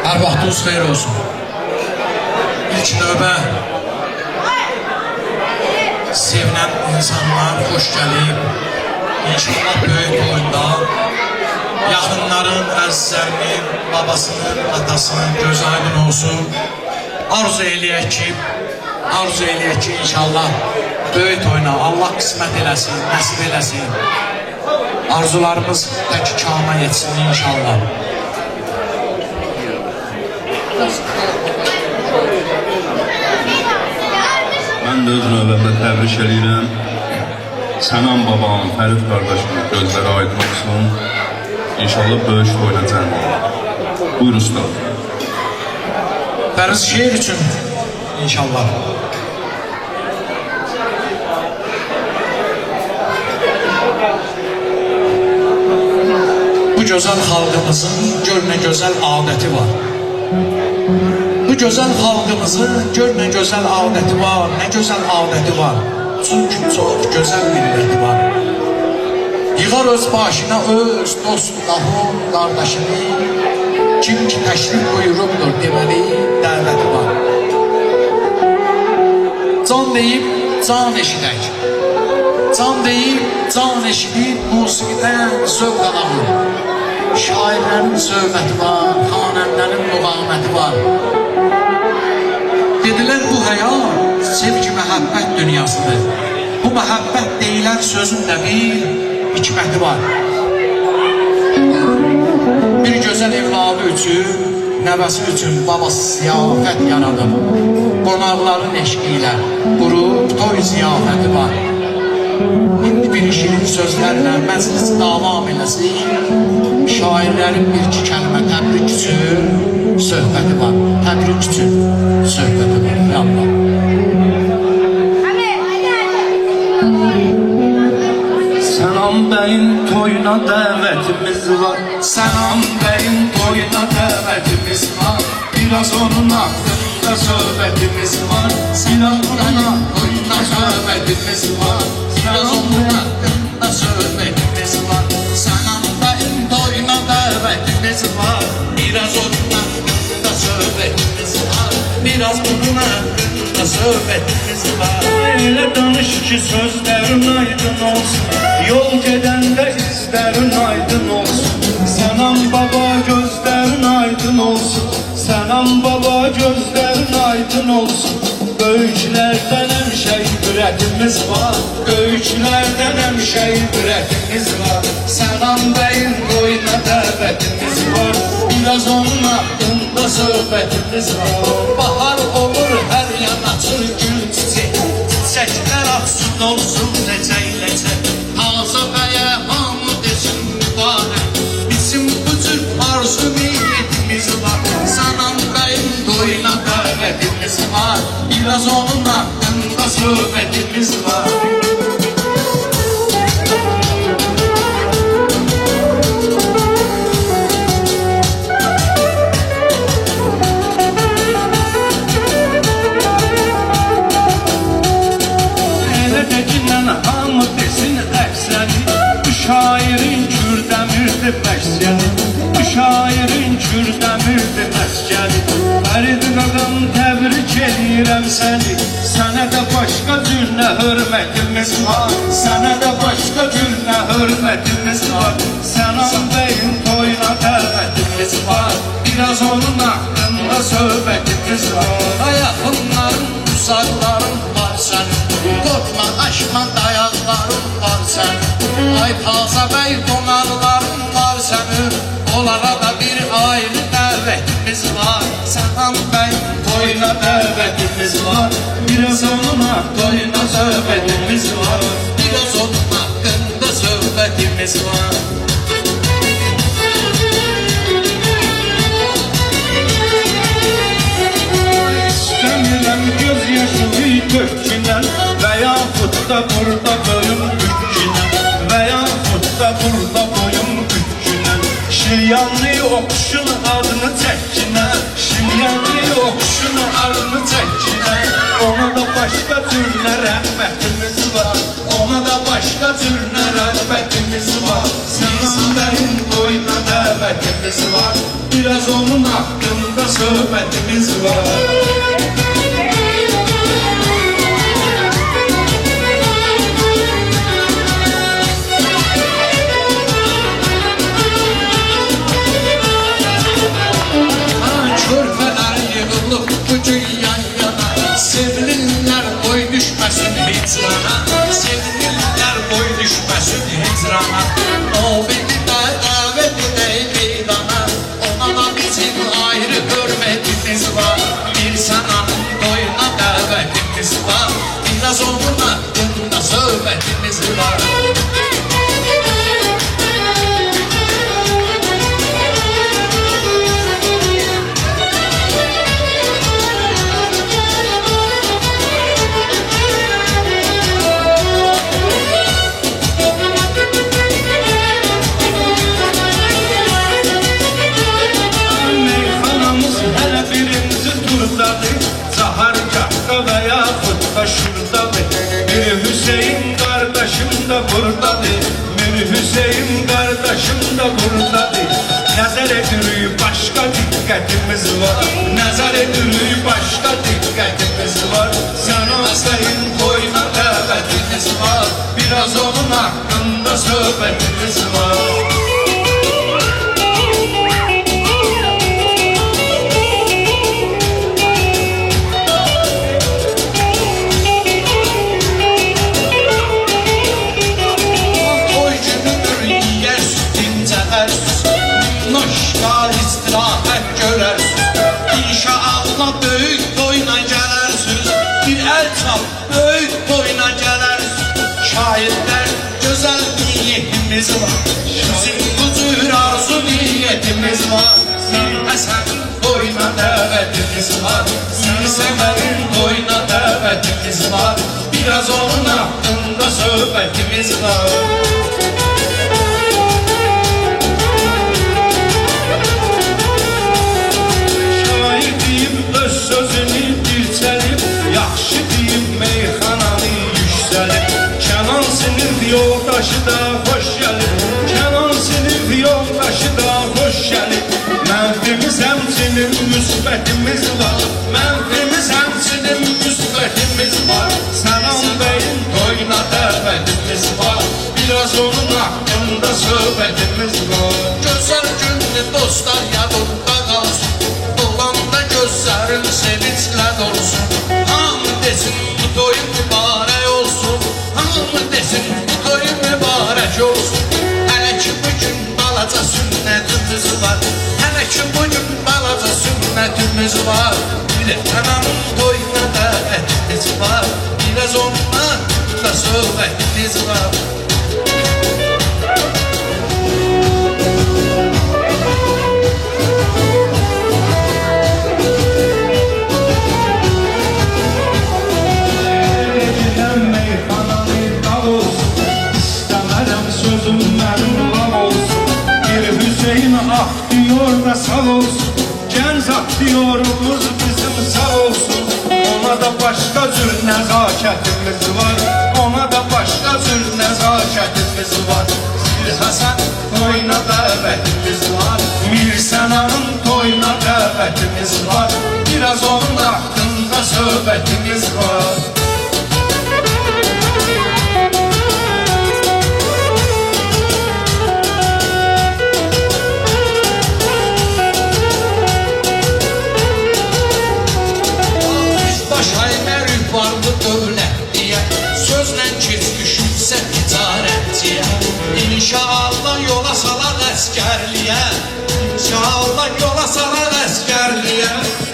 Hər vaxtınız xeyir olsun. İlk növbə sevinən insanlar xoş gəlib. İnşallah böyük oyunda yaxınların, əzizlərinin, babasının, atasının göz aydın olsun. Arzu eləyək ki inşallah böyük oyuna Allah qismət eləsin, nəsib eləsin. Arzularımız tək kama yetsin inşallah. Mən də öz növbəmdə təbrik edirəm. Sənan babam, Fərid qardaşım gözləri aydın olsun. İnşallah böyük oynayacaq. Buyur usta. Fəriz şeir üçün inşallah. Bu gözəl xalqımızın gör nə gözəl adəti var. Bu gözəl xalqımızın gör nə gözəl adəti var, nə gözəl adəti var. Çünki çox gözəl milləti var. Yığar öz başına öz dost, qahun, qardaşını. Kim ki təşrif buyurubdur deməli dəvəti var. Can deyib, can eşidək. Can deyib, can eşidib, musiqidən zövq alamır. Şairlərin söhbəti var, xanəndənin müğaməti var. Dedilər bu həyat sevgi məhəbbət dünyasıdır. Bu məhəbbət deyilən sözün də bir hikməti var. Bir gözəl evladı üçün, nəvəsi üçün babası ziyafət yaradır. Qonaqların eşqi ilə qurub toy ziyafəti var. İndi bir şirin sözlərlə məclis davam eləsin. Şairlərin bir-iki kəlmə təbrik üçün söhbəti var. Təbrik üçün söhbəti var. Yallah. Sənan bəyin toyuna dəvətimiz var. Sənan bəyin toyuna dəvətimiz var. Biraz onun haqqında söhbətimiz var. Sənan bəyin toyuna söhbətimiz var. Biraz onun haqqında söhbətimiz var. Sənan bəyin toyuna dəvətimiz var. Biraz onun haqqında söhbətimiz var. Biraz onun haqqında söhbətimiz var. Elə danış ki sözlərin aydın olsun. Yol gedəndə izlərin aydın olsun. Sənan baba gözlərin aydın olsun. Sənan baba gözlərin aydın olsun. Böyüklərdən həmişə ibrətimiz var. Böyüklərdən həmişə ibrətimiz var. Sənan bəyin toyuna dəvətimiz var. Biraz onun haqqında söhbətimiz var. Bahar olur hər yan açır gül çiçək. Çiçəklər açsın olsun lecək-lecək. Taza bəyə hamı desin mübarək. Bizim bu cür arzu niyetimiz var. Sənan bəyin toyuna dəvətimiz var. Biraz onun haqqında söhbətimiz var. Şairin Kürdəmirdi məskəni. Bu şairin Kürdəmirdi məskəni. Fərid qaqam təbrik edirəm səni. Sənə də başqa cürlə hörmətimiz var. Sənə də başqa cürlə hörmətimiz var. Sənan bəyin toyuna dəvətimiz var. Biraz onun haqqında söhbətimiz var. Ayaqınların, uzaqların var sənin. Qorxma, aşma, dayaqların var sənin. Ay taza bəy qonaqların var sənin. Onlara da bir ayrı dəvətimiz var. Sənan bəy Toyuna dəvətimiz var. Biraz onun haqqında söhbətimiz var. biraz onun haqqında söhbətimiz var. İstəmirəm göz yaşını tökünən və yaxud da burada boyum bükünən və yaxud da burada boyum bükünən. Şiryanlı oxşun adını çəkinən, Şiryanlı oxşun adını çəkinən. Ona da başqa cürlə rəhmətimiz var. Ona da başqa cürlə rəhmətimiz var. Sənan bəyin toyuna dəvət dəvətimiz var. Biraz onun haqqında söhbətimiz var. Körpələr yığılıb bugün yan yana, sevgililer boy düşməsin hicrana, sevgililer boy düşməsin hicrana. O beni de davet edey meydana, ona da bizim ayrı hürmetimiz var. Bir sananın toyuna davetimiz var, biraz onun hakkında söhbetimiz var. Zahargahda veya Kut'ta şuradadır. Bir Hüseyin kardeşim de buradadır. Bir Hüseyin kardeşim de buradadır. Nazar edilir başka dikkatimiz var. Nazar edilir başka dikkatimiz var. Sen Hüseyin toyuna davetimiz var. Biraz onun hakkında söhbetimiz var. İnşallah büyük toyuna gelersiniz, bir el çal büyük toyuna gelersiniz. Şahitler güzel niyetimiz var, bizim bu tür arzu niyetimiz var. Bir Hasan'ın toyuna davetimiz var, bir Semer'in toyuna davetimiz var. Biraz onun hakkında söhbetimiz var. Sözünü dirçəlib, yaxşı deyib meyxananı yüksəlib. Kənan sinif yoldaşı da xoş gəlib, Kənan sinif yoldaşı da xoş gəlib. Mənfimiz həmçinin müsbətimiz var, mənfimiz həmçinin müsbətimiz var. Sənan bəyin toyuna dəvətimiz var, biraz onun haqqında söhbətimiz var. Gözəl gündür dostlar yadında qalsın, olanda gözlərin sevinçlə dolsun. Hamı desin bu toyun mübarək olsun, hamı desin bu toyun mübarək olsun. Hələ ki bugün balaca sünnətimiz var, hələ ki bugün balaca sünnətimiz var. Bir də anamın toyuna dəvətimiz var, biraz ondan da söhbətimiz var. Ah diyor da sağ olsun, genç aktyorumuz bizim sağ olsun. Ona da başka tür nezaketimiz var, ona da başka tür nezaketimiz var. Bir Hasan toyuna davetimiz var, Mir Sena'nın toyuna davetimiz var. Biraz onun hakkında söhbetimiz var. İnşallah yola salar əsgərliyə, İnşallah yola salar əsgərliyə.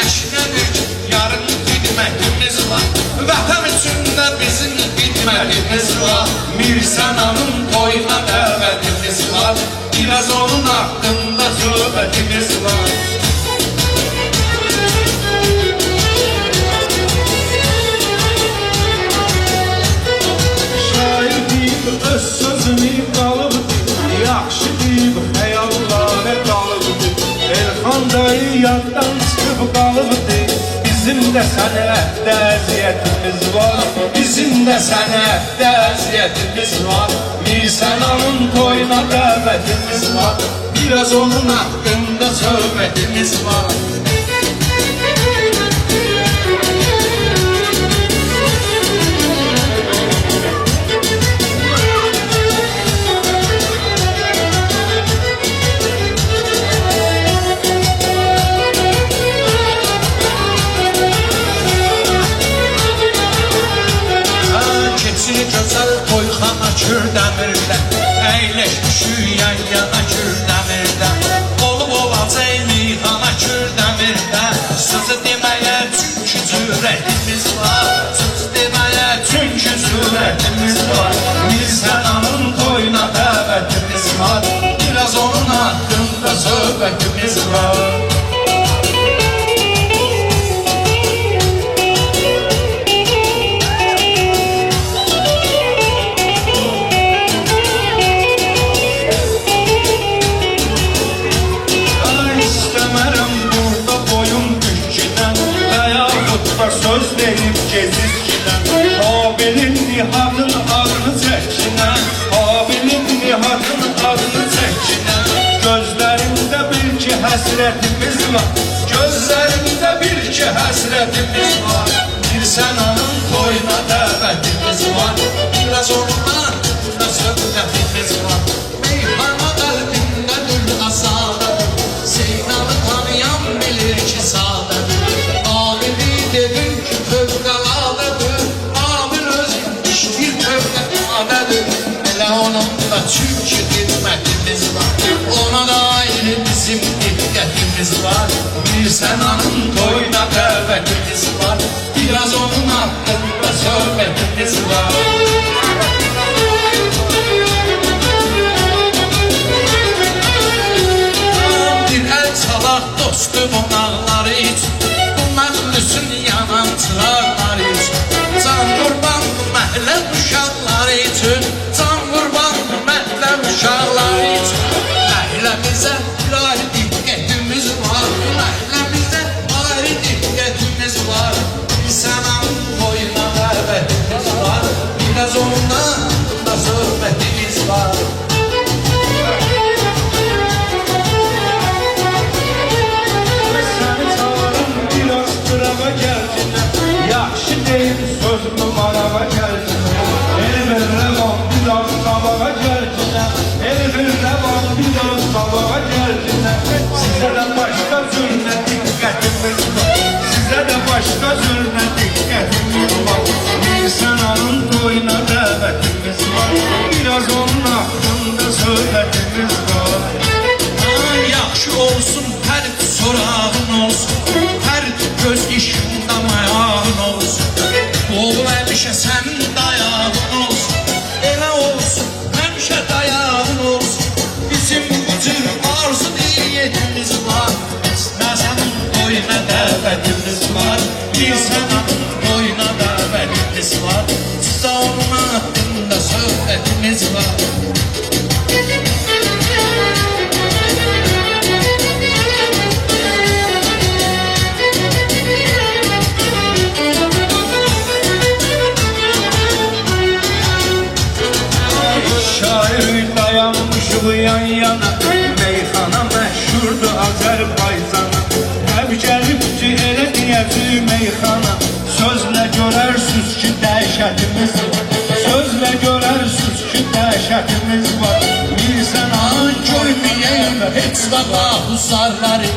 Əşnədik yarın xidmətimiz var, vətən üçün də bizim xidmətimiz var. Mir Sena'nın toyuna dəvətimiz var, biraz onun haqqında söhbətimiz var. Öz sözünü qalıbdır, yaxşı deyib xəyallara qalıbdır. Elxan dayı yaddan çıxıb qalıbdır, bizim de sənətdə əziyyətimiz var. Bizim də sənətdə əziyyətimiz var. Mirsənanın toyuna dəvətimiz var. Biraz onun hakkında söhbetimiz var. Keçir gözəl toyxana Kürdəmirdə, əyləşmişik yan-yana Kürdəmirdə. Olub olacaq meyxana Kürdəmirdə, sözü deməyə çünki cürətimiz var. Söz deməyə çünki cürətimiz var. Mirsənanın toyuna dəvətimiz var. Biraz onun haqqında söhbətimiz var. Söz verip gezirkinen, Habil'in Nihat'ın adını çəkinen, Habil'in Nihat'ın adını çəkinen. Gözlerinde bir ki həsrətimiz var, gözlerinde bir ki həsrətimiz var. Mirsənanın toyuna dəvətimiz var. Biraz onunla da söhbətimiz var. Meyxana qəlbində gül asadıdır, Zeynal'ı tanıyan bilir ki sadədir. Amili dedim ki fövqəladədir, Amil öz işdir fövqəladədir. Elə onun da çünki xidmətimiz var, ona da ayrı bizim diqqətimiz var. Mirsənanın toyuna dəvətimiz var. Biraz onun haqqında söhbətimiz var. Bir əl çalaq dostumun ağları üçün, bu məhlusun yanan çıraqları üçün. Can qurban məhlə uşaqları üçün, can qurban məhlə uşaqları üçün. Məhləmizə bir ayrı diqqətimiz var, məhləmizə ayrı diqqətimiz var. Mirsənanın toyuna dəvətimiz var, biraz onunla da söhbətimiz var. Səni çağırım biraz qırava gəlcinə, yaxşı deyim sözümü marava gəlcinə. El rəvan biraz sabağa gəlcinə, el rəvan biraz sabağa gəlcinə. Sizə də başqa zürnə diqqətimiz var, sizə də başqa zürnə diqqətimiz var. Mirsənanın toyuna dəvətimiz var, biraz onun haqqında söhbətimiz var. Yaxşı olsun hər sorağın olsun, hər göz işində mayağın olsun. Oğul həmişə sənin dayağın olsun, elə olsun həmişə dayağın olsun. Bizim bütün arzu niyetimiz var, Mirsənanın toyuna dəvətimiz var. Mirsənanın toyuna dəvətimiz var, sizə onun haqqında söhbətimiz var. Dayanmışıq yan yana, meyxana məşhurdur Azərbaycana. Həb gəlib ki, elə deyəcək meyxana, sözlə görərsiniz ki, dəhşətimiz var, sözlə görərsiniz ki, dəhşətimiz var. Mirsənanın Görməyəyim heç vəqa husarları,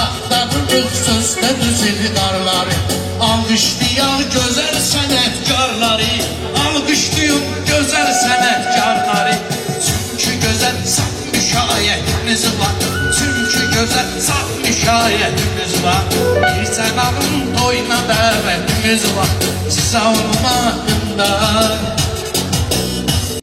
axtarırıq sözdə düz ildarları. Alqışlayaq gözəl sənətkarları, alqışlayın gözəl sənətkarları. Çünki gözəl saf müşayiətimiz var, çünki gözəl saf müşayiətimiz var. Mirsənanın toyuna dəvətimiz var, sizə onun haqqında